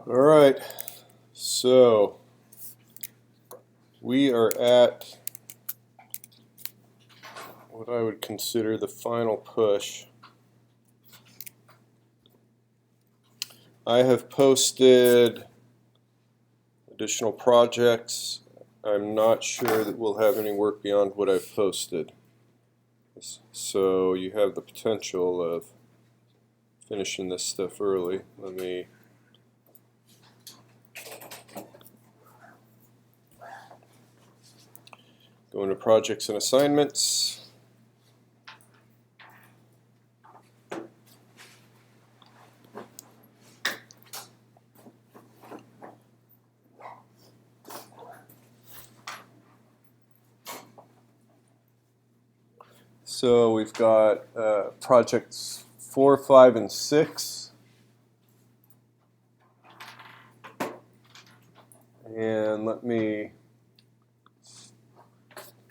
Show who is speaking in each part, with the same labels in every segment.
Speaker 1: All right, so we are at what I would consider the final push. I have posted additional projects. I'm not sure that we'll have any work beyond what I've posted. So you have the potential of finishing this stuff early. Let me go into projects and assignments. So we've got projects 4, 5, and 6. And let me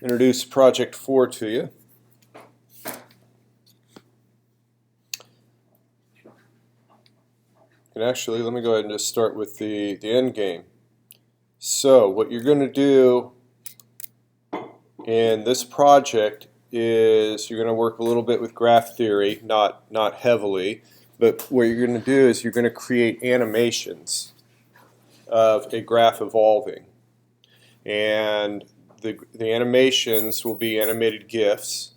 Speaker 1: introduce project 4 to you. And actually, let me go ahead and just start with the end game. So what you're going to do in this project is you're going to work a little bit with graph theory, not heavily, but what you're going to do is you're going to create animations of a graph evolving. And the animations will be animated GIFs.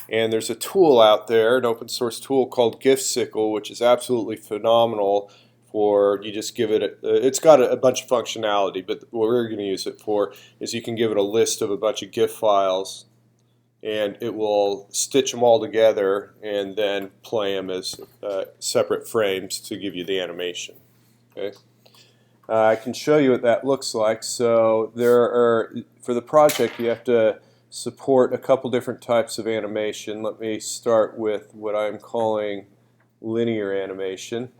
Speaker 1: And there's a tool out there, an open source tool called GIFsicle, which is absolutely phenomenal for, you just give it, it's got a bunch of functionality, but what we're going to use it for is you can give it a list of a bunch of GIF files and it will stitch them all together and then play them as separate frames to give you the animation. Okay. I can show you what that looks like. So for the project you have to support a couple different types of animation. Let me start with what I'm calling linear animation.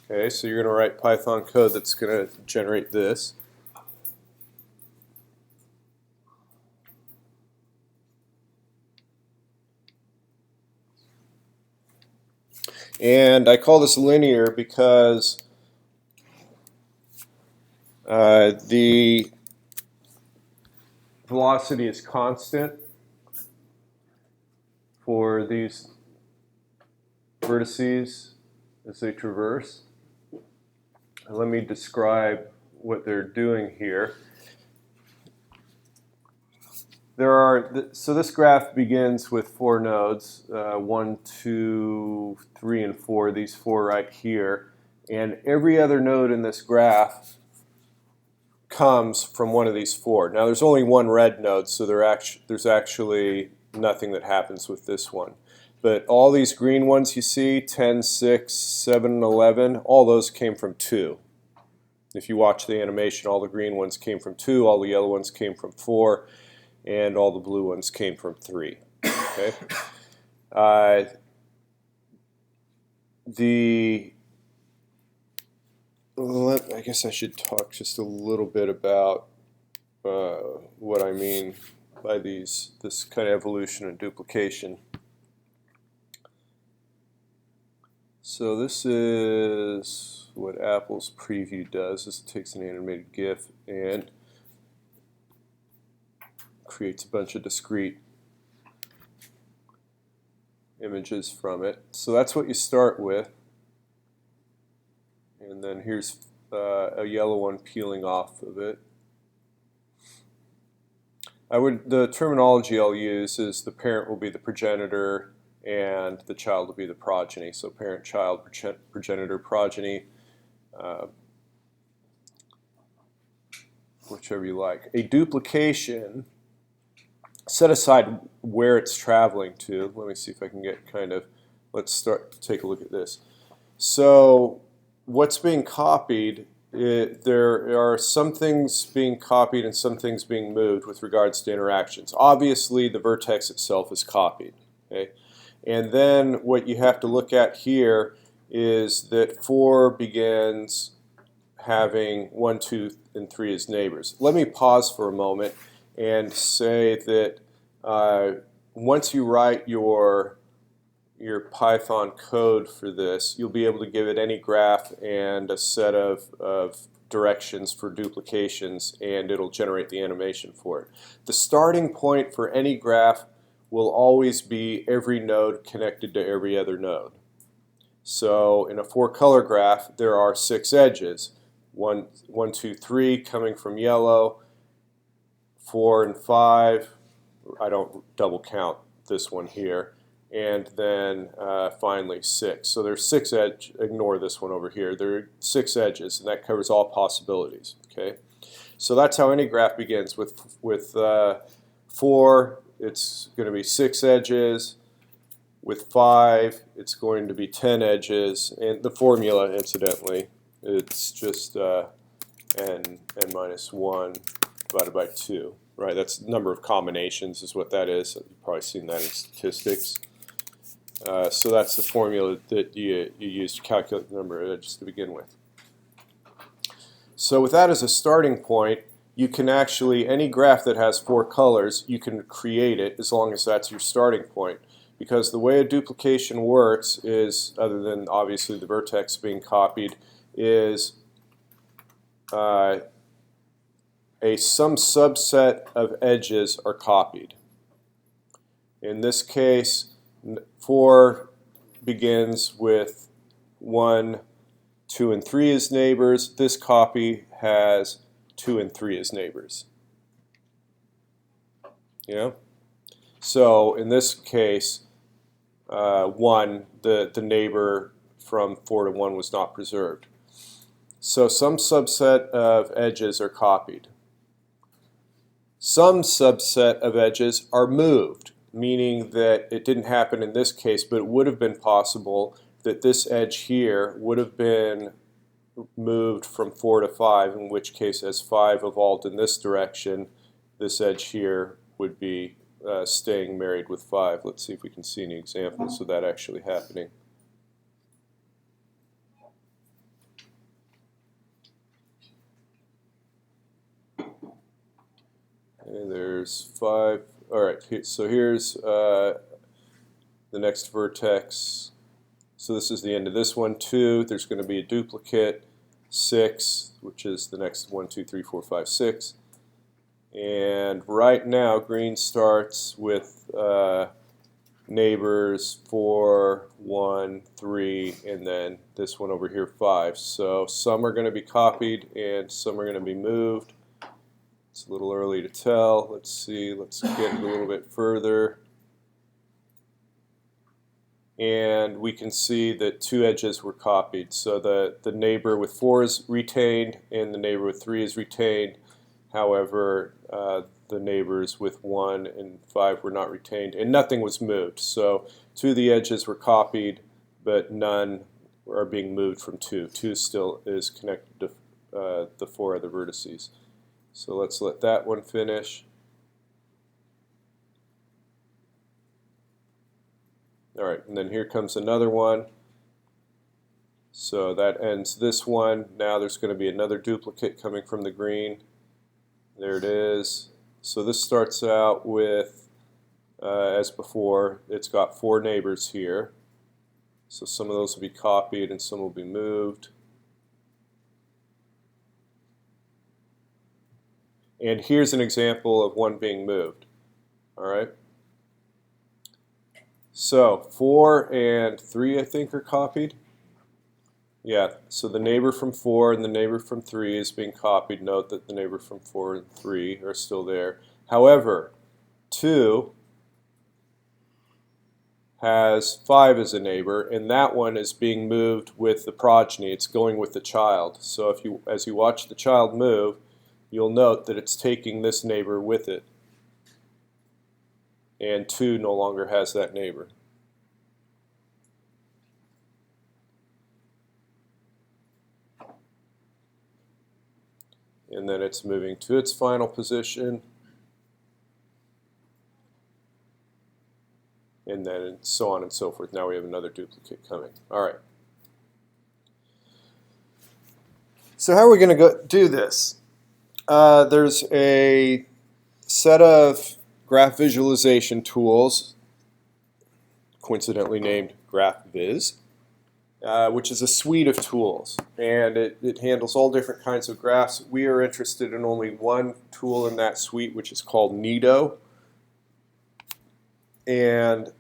Speaker 1: Okay, so you're going to write Python code that's going to generate this. And I call this linear because the velocity is constant for these vertices as they traverse. And let me describe what they're doing here. So this graph begins with 4 nodes, 1, 2, 3, and 4, these 4 right here. And every other node in this graph comes from one of these 4. Now there's only one red node, so there's actually nothing that happens with this one. But all these green ones you see, 10, 6, 7, and 11, all those came from 2. If you watch the animation, all the green ones came from 2, all the yellow ones came from 4, and all the blue ones came from 3. Okay. I guess I should talk just a little bit about what I mean by this kind of evolution and duplication. So this is what Apple's preview does. This takes an animated GIF and creates a bunch of discrete images from it. So that's what you start with. And then here's a yellow one peeling off of it. The terminology I'll use is the parent will be the progenitor and the child will be the progeny. So parent, child, progenitor, progeny, whichever you like. A duplication, set aside where it's traveling to. Let me see if I can get let's take a look at this. So what's being copied, there are some things being copied and some things being moved with regards to interactions. Obviously the vertex itself is copied. Okay? And then what you have to look at here is that 4 begins having 1, 2, and 3 as neighbors. Let me pause for a moment and say that once you write your your Python code for this, you'll be able to give it any graph and a set of directions for duplications, and it'll generate the animation for it. The starting point for any graph will always be every node connected to every other node. So in a 4-color graph, there are 6 edges. 1, 2, 3 coming from yellow, 4 and 5. I don't double count this one here. And then finally 6. So there's 6 edges. Ignore this one over here. There are 6 edges, and that covers all possibilities. Okay, so that's how any graph begins. With 4, it's going to be 6 edges. With 5, it's going to be 10 edges. And the formula, incidentally, it's just n minus 1 divided by 2. Right, that's the number of combinations is what that is. You've probably seen that in statistics. So that's the formula that you use to calculate the number of edges to begin with. So with that as a starting point, you can actually, any graph that has 4 colors, you can create it as long as that's your starting point. Because the way a duplication works is, other than obviously the vertex being copied, is some subset of edges are copied. In this case, 4 begins with 1, 2, and 3 as neighbors. This copy has 2 and 3 as neighbors. So in this case, 1, the neighbor from 4 to 1 was not preserved. So some subset of edges are copied. Some subset of edges are moved, meaning that it didn't happen in this case, but it would have been possible that this edge here would have been moved from 4 to 5, in which case as 5 evolved in this direction, this edge here would be staying married with 5. Let's see if we can see any examples of that actually happening. And there's 5. All right, so here's the next vertex. So this is the end of this one. 2, there's going to be a duplicate. 6, which is the next 1, 2, 3, 4, 5, 6. And right now, green starts with neighbors 4, 1, 3, and then this one over here 5. So some are going to be copied and some are going to be moved. It's a little early to tell. Let's see. Let's get a little bit further. And we can see that 2 edges were copied. So the neighbor with 4 is retained and the neighbor with 3 is retained. However, the neighbors with 1 and 5 were not retained, and nothing was moved. So 2 of the edges were copied, but none are being moved from 2. 2 still is connected to the 4 other vertices. So let's let that one finish. All right, and then here comes another one. So that ends this one. Now there's going to be another duplicate coming from the green. There it is. So this starts out with, as before, it's got 4 neighbors here. So some of those will be copied and some will be moved. And here's an example of one being moved. All right. So 4 and 3, I think, are copied. Yeah, so the neighbor from 4 and the neighbor from 3 is being copied. Note that the neighbor from 4 and 3 are still there. However, 2 has 5 as a neighbor, and that one is being moved with the progeny. It's going with the child. So as you watch the child move, you'll note that it's taking this neighbor with it. And 2 no longer has that neighbor. And then it's moving to its final position. And then so on and so forth. Now we have another duplicate coming. All right. So how are we going to go do this? There's a set of graph visualization tools, coincidentally named Graphviz, which is a suite of tools, and it handles all different kinds of graphs. We are interested in only one tool in that suite, which is called Neto. And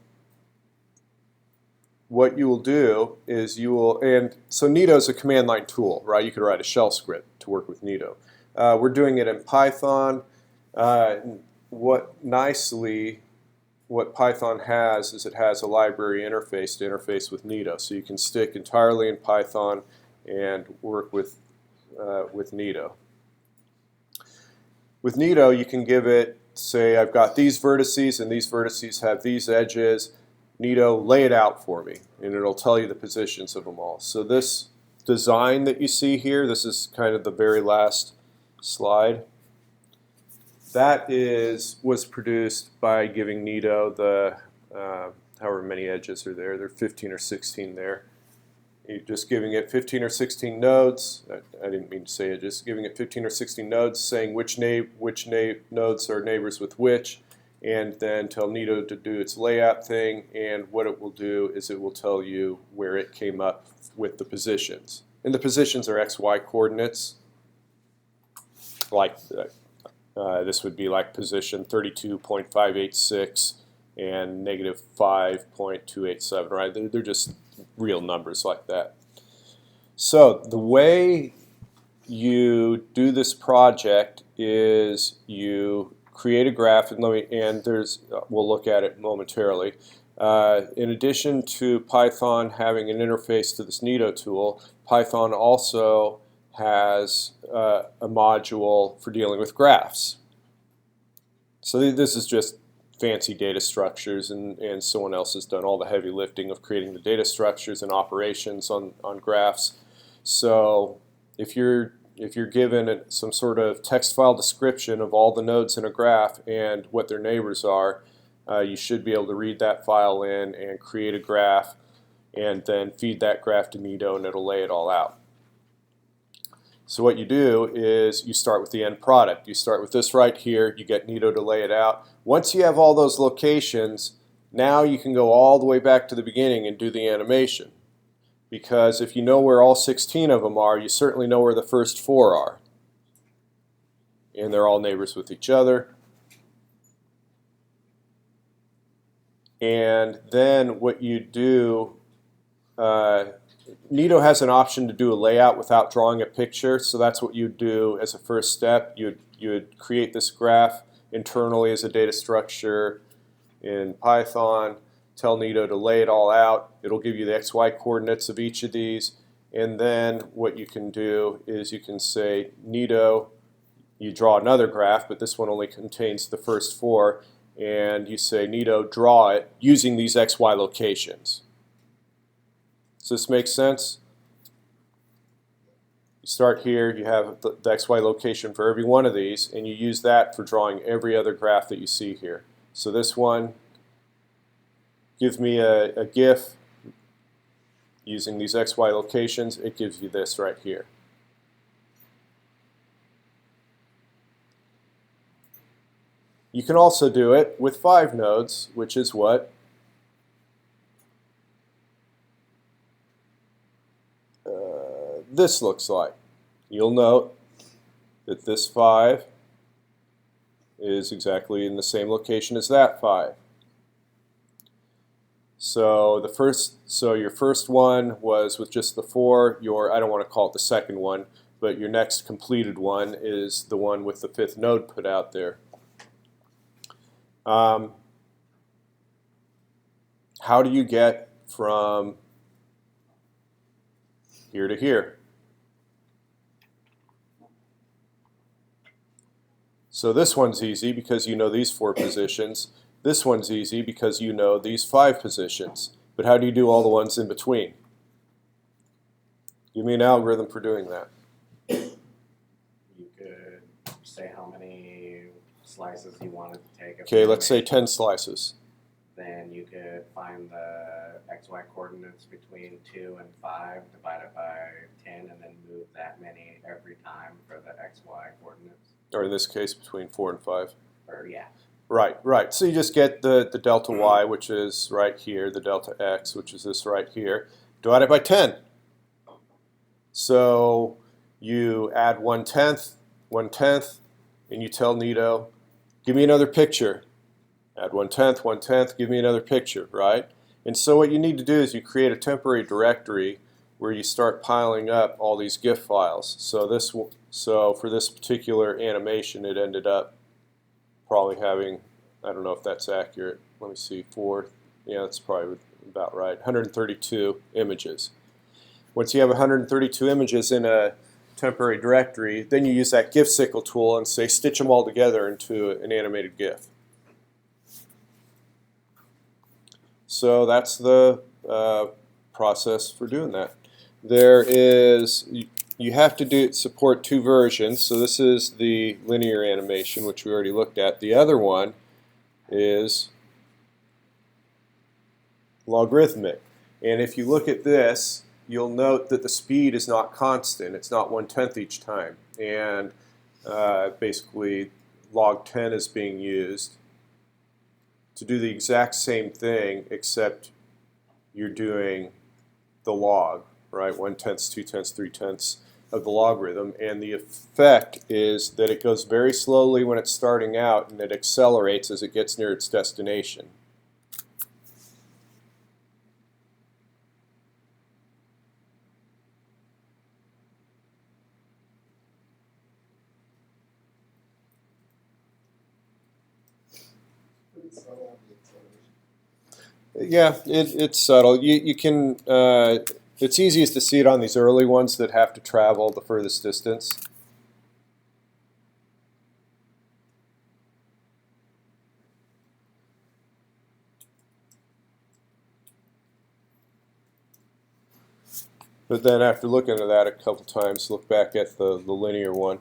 Speaker 1: what you will do is so Neto is a command line tool, right? You could write a shell script to work with Neto. We're doing it in Python. What Python has is it has a library interface to interface with Neto, so you can stick entirely in Python and work with Neto. With Neto, you can give it, say, I've got these vertices, and these vertices have these edges. Neto, lay it out for me, and it'll tell you the positions of them all. So this design that you see here, this is kind of the very last slide. That was produced by giving Neto the however many edges are there. There are 15 or 16 there. You're just giving it 15 or 16 nodes. I didn't mean to say it. Just giving it 15 or 16 nodes, saying which nodes are neighbors with which, and then tell Neto to do its layout thing. And what it will do is it will tell you where it came up with the positions. And the positions are XY coordinates. Like this would be like position 32.586 and negative 5.287, right? They're just real numbers like that. So the way you do this project is you create a graph, and we'll look at it momentarily. In addition to Python having an interface to this Neto tool, Python also has a module for dealing with graphs. So this is just fancy data structures, and someone else has done all the heavy lifting of creating the data structures and operations on graphs. So if you're given some sort of text file description of all the nodes in a graph and what their neighbors are, you should be able to read that file in and create a graph and then feed that graph to Neto, and it'll lay it all out. So what you do is you start with the end product. You start with this right here. You get Neto to lay it out. Once you have all those locations, now you can go all the way back to the beginning and do the animation. Because if you know where all 16 of them are, you certainly know where the first 4 are. And they're all neighbors with each other. And then what you do, Neto has an option to do a layout without drawing a picture, so that's what you do as a first step. You would create this graph internally as a data structure in Python, tell Neto to lay it all out. It'll give you the XY coordinates of each of these, and then what you can do is you can say, Neto, you draw another graph, but this one only contains the first 4, and you say, Neto, draw it using these XY locations. Does this make sense? You start here, you have the XY location for every one of these, and you use that for drawing every other graph that you see here. So this one, give me a GIF using these XY locations. It gives you this right here. You can also do it with 5 nodes, which is what this looks like. You'll note that this 5 is exactly in the same location as that 5. So your first one was with just the 4. I don't want to call it the second one, but your next completed one is the one with the 5th node put out there. How do you get from here to here? So this one's easy because you know these 4 positions. This one's easy because you know these 5 positions. But how do you do all the ones in between? Give me an algorithm for doing that.
Speaker 2: You could say how many slices you wanted to take.
Speaker 1: Okay, let's say 10 slices.
Speaker 2: Then you could find the XY coordinates between 2 and 5, divide it by 10, and then move that many every time for the XY coordinates.
Speaker 1: Or in this case, between 4 and 5.
Speaker 2: Or yeah.
Speaker 1: Right. So you just get the delta y, which is right here, the delta x, which is this right here, divided by 10. So you add 1/10, 1/10, and you tell Neto, give me another picture. Add 1/10, 1/10, give me another picture, right? And so what you need to do is you create a temporary directory where you start piling up all these GIF files. So for this particular animation, it ended up probably having, I don't know if that's accurate. Let me see, yeah, that's probably about right. 132 images. Once you have 132 images in a temporary directory, then you use that GIF sickle tool and say stitch them all together into an animated GIF. So that's the process for doing that. You have to support two versions. So this is the linear animation, which we already looked at. The other one is logarithmic. And if you look at this, you'll note that the speed is not constant. It's not 1/10 each time. And basically, log 10 is being used to do the exact same thing, except you're doing the log, right? 1/10, 2/10, 3/10 of the logarithm. And the effect is that it goes very slowly when it's starting out, and it accelerates as it gets near its destination. Yeah, it's subtle. You can. It's easiest to see it on these early ones that have to travel the furthest distance. But then after looking at that a couple times, look back at the linear one.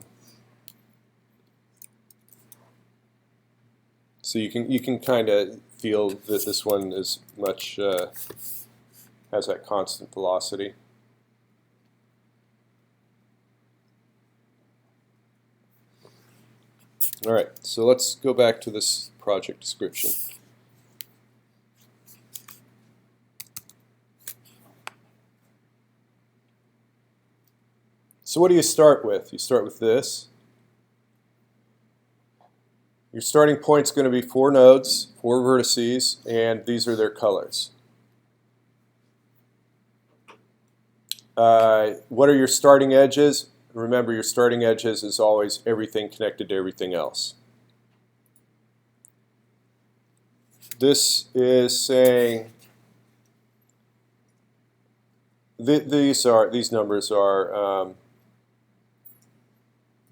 Speaker 1: So you can kind of feel that this one is much has that constant velocity. All right, so let's go back to this project description. So what do you start with? You start with this. Your starting point's going to be 4 nodes, 4 vertices, and these are their colors. What are your starting edges? Remember, your starting edges is always everything connected to everything else. This is saying these numbers are.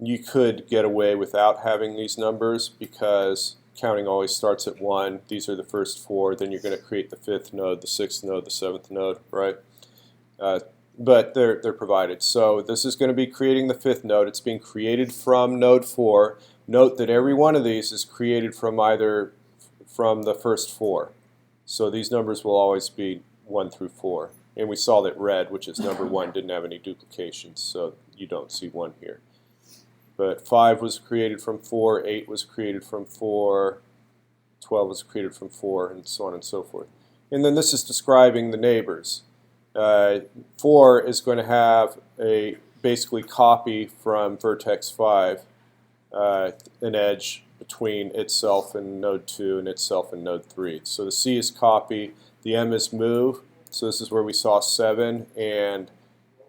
Speaker 1: You could get away without having these numbers because counting always starts at 1. These are the first 4. Then you're going to create the 5th node, the 6th node, the 7th node, right? But they're provided. So this is going to be creating the 5th node. It's being created from node 4. Note that every one of these is created from either from the first 4. So these numbers will always be 1 through 4. And we saw that red, which is number 1, didn't have any duplications, so you don't see 1 here. But 5 was created from 4, 8 was created from 4, 12 was created from 4, and so on and so forth. And then this is describing the neighbors. 4 is going to have a basically copy from vertex 5, an edge between itself and node 2 and itself and node 3. So the C is copy, the M is move, so this is where we saw 7, and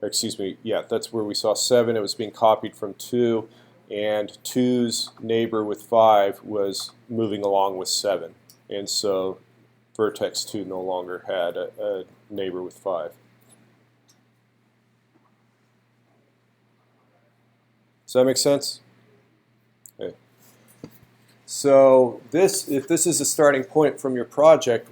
Speaker 1: excuse me, yeah, that's where we saw 7. It was being copied from 2, and 2's neighbor with 5 was moving along with 7. And so vertex 2 no longer had a neighbor with 5. Does that make sense? Okay. So if this is a starting point from your project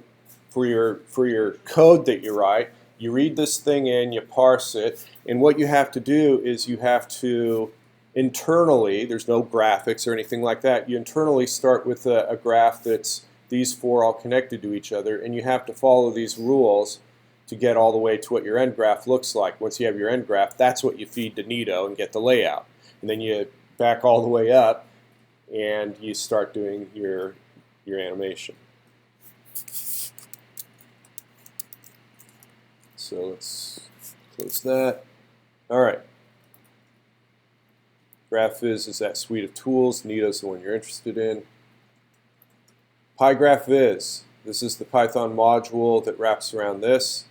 Speaker 1: for your code that you write, you read this thing in, you parse it, and what you have to do is you have to internally, there's no graphics or anything like that, you internally start with a graph that's these 4 all connected to each other, and you have to follow these rules to get all the way to what your end graph looks like. Once you have your end graph, that's what you feed to Neto and get the layout. And then you back all the way up and you start doing your your animation. So let's close that. All right. Graphviz is that suite of tools. Neto's the one you're interested in. PieGraph This is the Python module that wraps around this.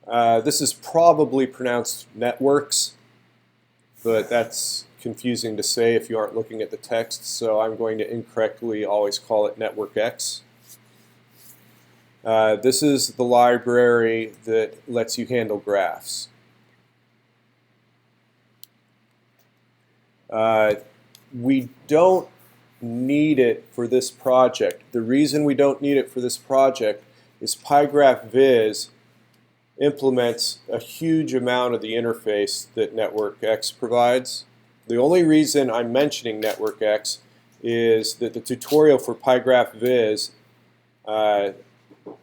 Speaker 1: This is probably pronounced networks, but that's confusing to say if you aren't looking at the text, so I'm going to incorrectly always call it network X. This is the library that lets you handle graphs. We don't need it for this project. The reason we don't need it for this project is PieGraph implements a huge amount of the interface that Network X provides. The only reason I'm mentioning Network X is that the tutorial for PieGraph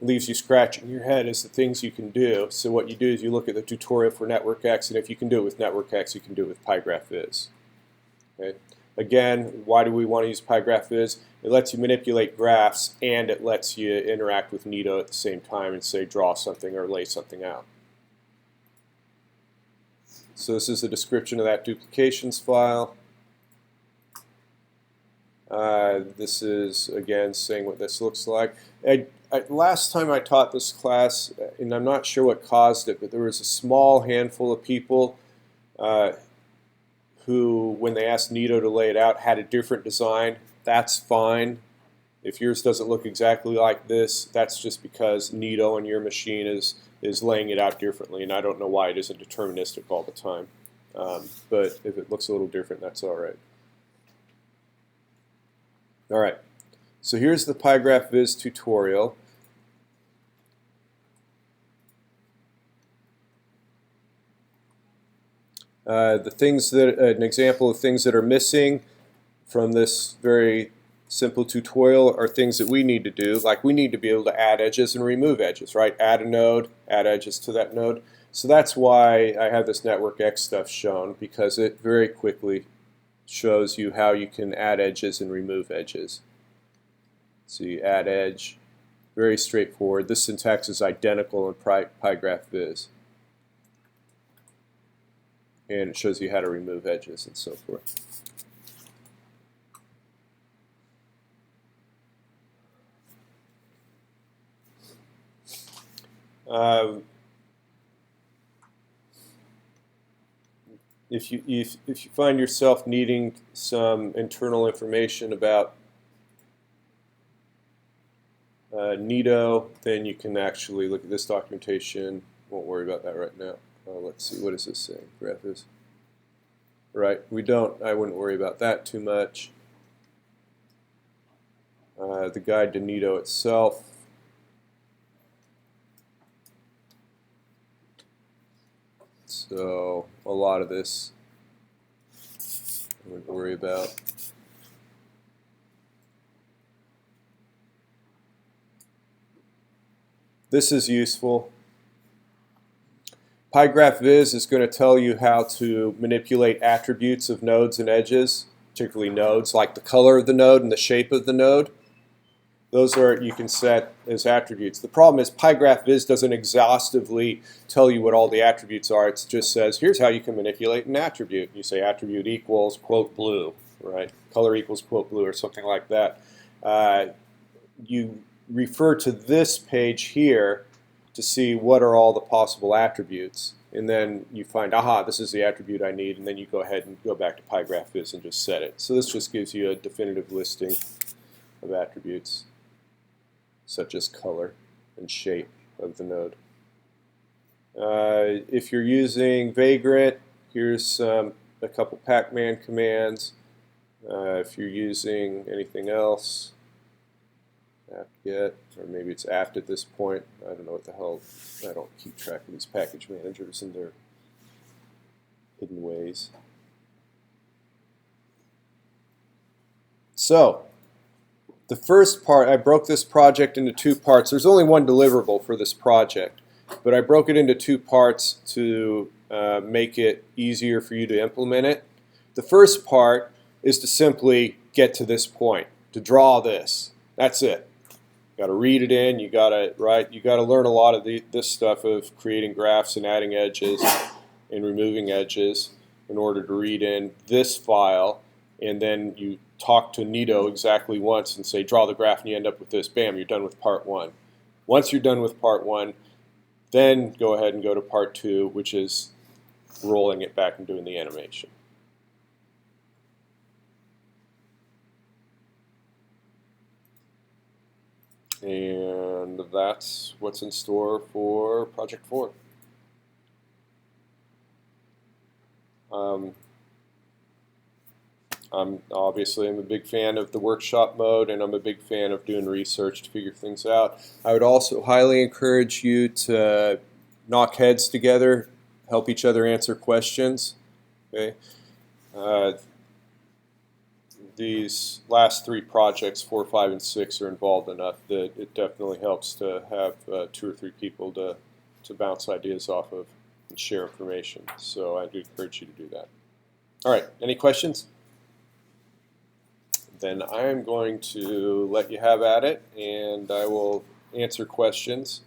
Speaker 1: leaves you scratching your head as the things you can do. So what you do is you look at the tutorial for Network X, and if you can do it with Network X, you can do it with PieGraph. Okay. Again, why do we want to use PieGraph? It lets you manipulate graphs, and it lets you interact with Neto at the same time and say draw something or lay something out. So this is a description of that duplications file. This is, again, saying what this looks like. Last time I taught this class, and I'm not sure what caused it, but there was a small handful of people who, when they asked Neto to lay it out, had a different design. That's fine. If yours doesn't look exactly like this, that's just because Neto on your machine is laying it out differently, and I don't know why it isn't deterministic all the time. But if it looks a little different, that's all right. All right, so here's the PieGraph tutorial. The things that, an example of things that are missing from this very simple tutorial are things that we need to do, like we need to be able to add edges and remove edges, right? Add a node, add edges to that node. So that's why I have this Network X stuff shown, because it very quickly shows you how you can add edges and remove edges. So you add edge, very straightforward. This syntax is identical in PieGraph. And it shows you how to remove edges and so forth. If you find yourself needing some internal information about Neto, then you can actually look at this documentation. Won't worry about that right now. Let's see, what is this saying? Graphviz. Right, I wouldn't worry about that too much. The guide to Neto itself. So a lot of this I wouldn't worry about. This is useful. PieGraph is going to tell you how to manipulate attributes of nodes and edges, particularly nodes, like the color of the node and the shape of the node. Those you can set as attributes. The problem is PieGraph doesn't exhaustively tell you what all the attributes are. It just says, here's how you can manipulate an attribute. You say attribute equals, quote, blue, right? Color equals, quote, blue, or something like that. You refer to this page here to see what are all the possible attributes, and then you find, aha, this is the attribute I need, and then you go ahead and go back to PieGraph and just set it. So this just gives you a definitive listing of attributes, such as color and shape of the node. If you're using Vagrant, here's a couple Pacman commands. If you're using anything else, apt-get, or maybe it's apt at this point. I don't know what the hell. I don't keep track of these package managers and their hidden ways. So, the first part, I broke this project into two parts. There's only one deliverable for this project, but I broke it into two parts to make it easier for you to implement it. The first part is to simply get to this point, to draw this. That's it. You got to read it in. You got to You got to learn a lot of this stuff of creating graphs and adding edges and removing edges in order to read in this file, and then you talk to Neto exactly once and say, draw the graph, and you end up with this. Bam, you're done with part one. Once you're done with part one, then go ahead and go to part two, which is rolling it back and doing the animation. And that's what's in store for Project 4. I'm a big fan of the workshop mode, and I'm a big fan of doing research to figure things out. I would also highly encourage you to knock heads together, help each other answer questions. Okay. These last three projects, 4, 5, and 6, are involved enough that it definitely helps to have 2 or 3 people to bounce ideas off of and share information. So I do encourage you to do that. All right, any questions? Then I'm going to let you have at it, and I will answer questions.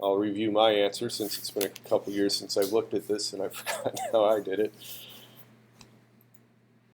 Speaker 1: I'll review my answer since it's been a couple years since I've looked at this and I've forgotten how I did it.